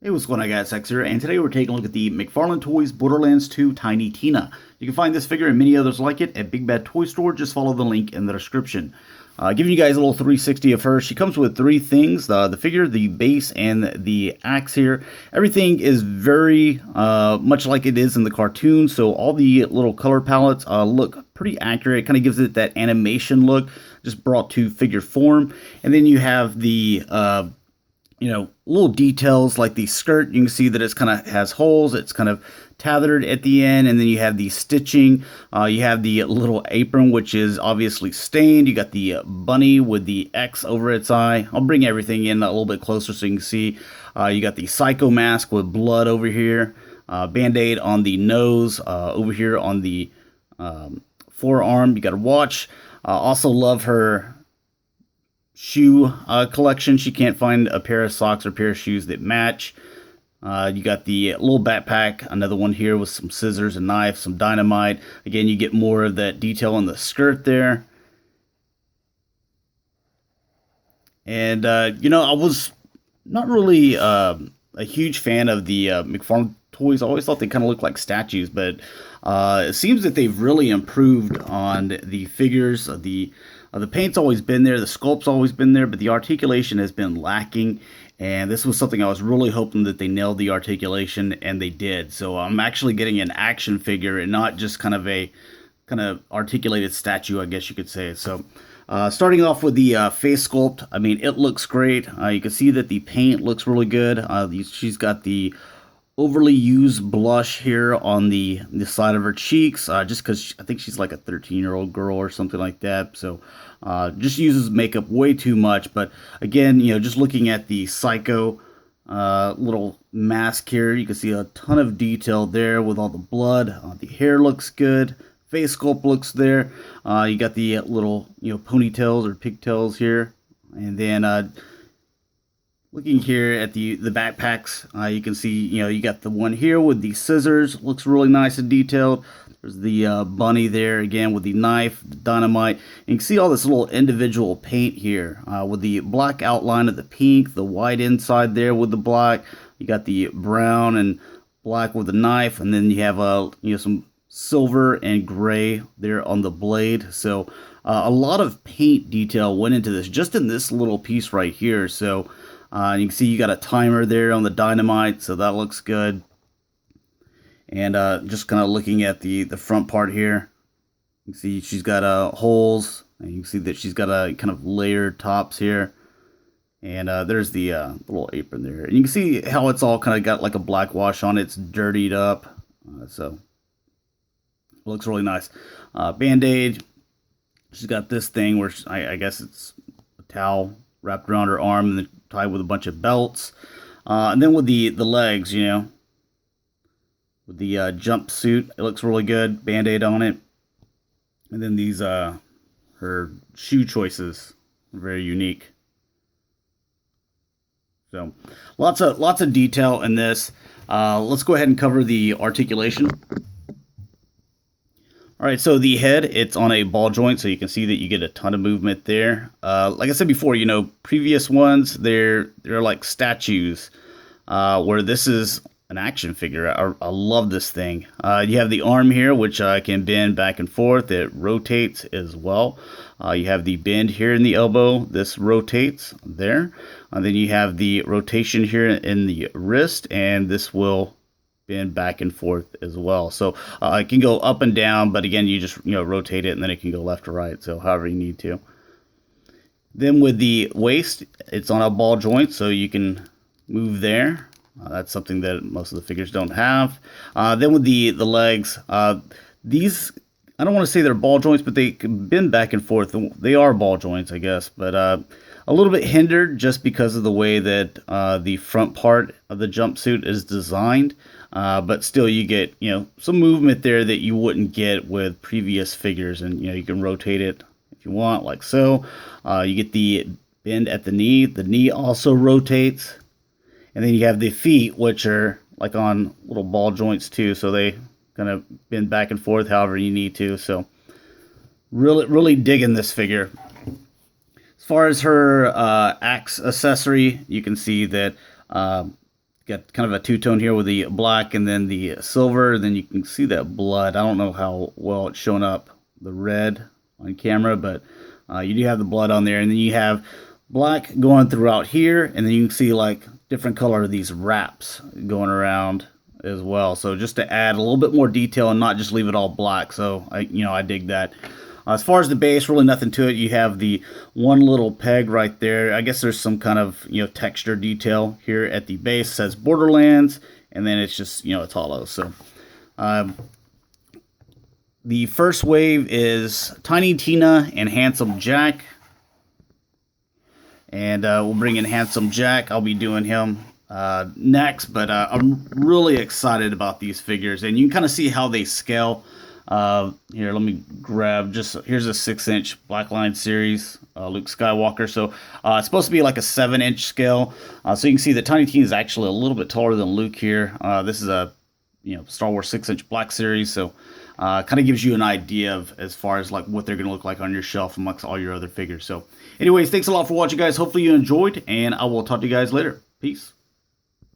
Hey, what's going on, guys? X here, and today we're taking a look at the McFarlane Toys Borderlands 2 Tiny Tina. You can find this figure and many others like it at Big Bad Toy Store. Just follow the link in the description. Giving you guys a little 360 of her. She comes with three things: the figure, the base, and the axe here. Everything is very much like it is in the cartoon, so all the little color palettes look pretty accurate. It kind of gives it that animation look, just brought to figure form. And then you have the little details like the skirt. You can see that it's kind of has holes. It's kind of tethered at the end, and then you have the stitching. You have the little apron, which is obviously stained. You got the bunny with the X over its eye. I'll bring everything in a little bit closer so you can see. You got the psycho mask with blood over here. Band-aid on the nose. Over here on the forearm. You got a watch. Also love her shoe collection. She can't find a pair of socks or pair of shoes that match. You got the little backpack, another one here with some scissors and knife, some dynamite. Again, you get more of that detail on the skirt there. And, I was not really a huge fan of the McFarlane toys. I always thought they kind of looked like statues, but it seems that they've really improved on the figures. The paint's always been there, the sculpt's always been there, but the articulation has been lacking. And this was something I was really hoping that they nailed the articulation, and they did. So I'm actually getting an action figure and not just kind of a articulated statue, I guess you could say. So starting off with the face sculpt, I mean, it looks great. You can see that the paint looks really good. She's got the overly used blush here on the side of her cheeks, just because I think she's like a 13-year-old girl or something like that. So just uses makeup way too much. But again, just looking at the psycho little mask here, you can see a ton of detail there with all the blood. The hair looks good. Face sculpt looks there. You got the little ponytails or pigtails here, and then looking here at the backpacks, you can see, you got the one here with the scissors. Looks really nice and detailed. There's the bunny there, again, with the knife, the dynamite. And you can see all this little individual paint here with the black outline of the pink, the white inside there with the black. You got the brown and black with the knife. And then you have some silver and gray there on the blade. So a lot of paint detail went into this, just in this little piece right here. So you can see you got a timer there on the dynamite, so that looks good. And just kind of looking at the front part here, you can see she's got holes, and you can see that she's got a kind of layered tops here. And there's the little apron there, and you can see how it's all kind of got like a black wash on it. It's dirtied up, so it looks really nice. Band-aid. She's got this thing where I guess it's a towel wrapped around her arm and then tied with a bunch of belts. And then with the legs, with the jumpsuit, it looks really good. Band-aid on it. And then these, her shoe choices are very unique. So lots of detail in this. Let's go ahead and cover the articulation. All right, so the head, it's on a ball joint, so you can see that you get a ton of movement there. Like I said before, previous ones, they're like statues, where this is an action figure. I love this thing. You have the arm here, which can bend back and forth. It rotates as well. You have the bend here in the elbow. This rotates there. And then you have the rotation here in the wrist, and this will bend back and forth as well. So it can go up and down, but again, you just rotate it, and then it can go left or right, so however you need to. Then with the waist, it's on a ball joint, so you can move there. That's something that most of the figures don't have. Then with the legs, these, I don't want to say they're ball joints, but they can bend back and forth. They are ball joints, I guess, but a little bit hindered just because of the way that the front part of the jumpsuit is designed. But still, you get some movement there that you wouldn't get with previous figures, and you can rotate it if you want, like so. You get the bend at the knee. The knee also rotates, and then you have the feet, which are like on little ball joints too, so they kind of bend back and forth however you need to. So really digging this figure. As far as her axe accessory, you can see that got kind of a two-tone here with the black and then the silver. Then you can see that blood. I don't know how well it's showing up, the red on camera, but you do have the blood on there. And then you have black going throughout here, and then you can see like different color of these wraps going around as well. So just to add a little bit more detail and not just leave it all black. So I dig that. As far as the base, really nothing to it. You have the one little peg right there. I guess there's some kind of texture detail here at the base. It says Borderlands, and then it's just it's hollow. So the first wave is Tiny Tina and Handsome Jack, and we'll bring in Handsome Jack. I'll be doing him next, but I'm really excited about these figures, and you can kind of see how they scale. Here, let me grab here's a 6-inch Blackline series, Luke Skywalker. So it's supposed to be like a 7-inch scale. So you can see that Tiny Tina is actually a little bit taller than Luke here. This is a Star Wars 6-inch Black series. So kind of gives you an idea of as far as like what they're going to look like on your shelf amongst all your other figures. So anyways, thanks a lot for watching, guys. Hopefully you enjoyed, and I will talk to you guys later. Peace.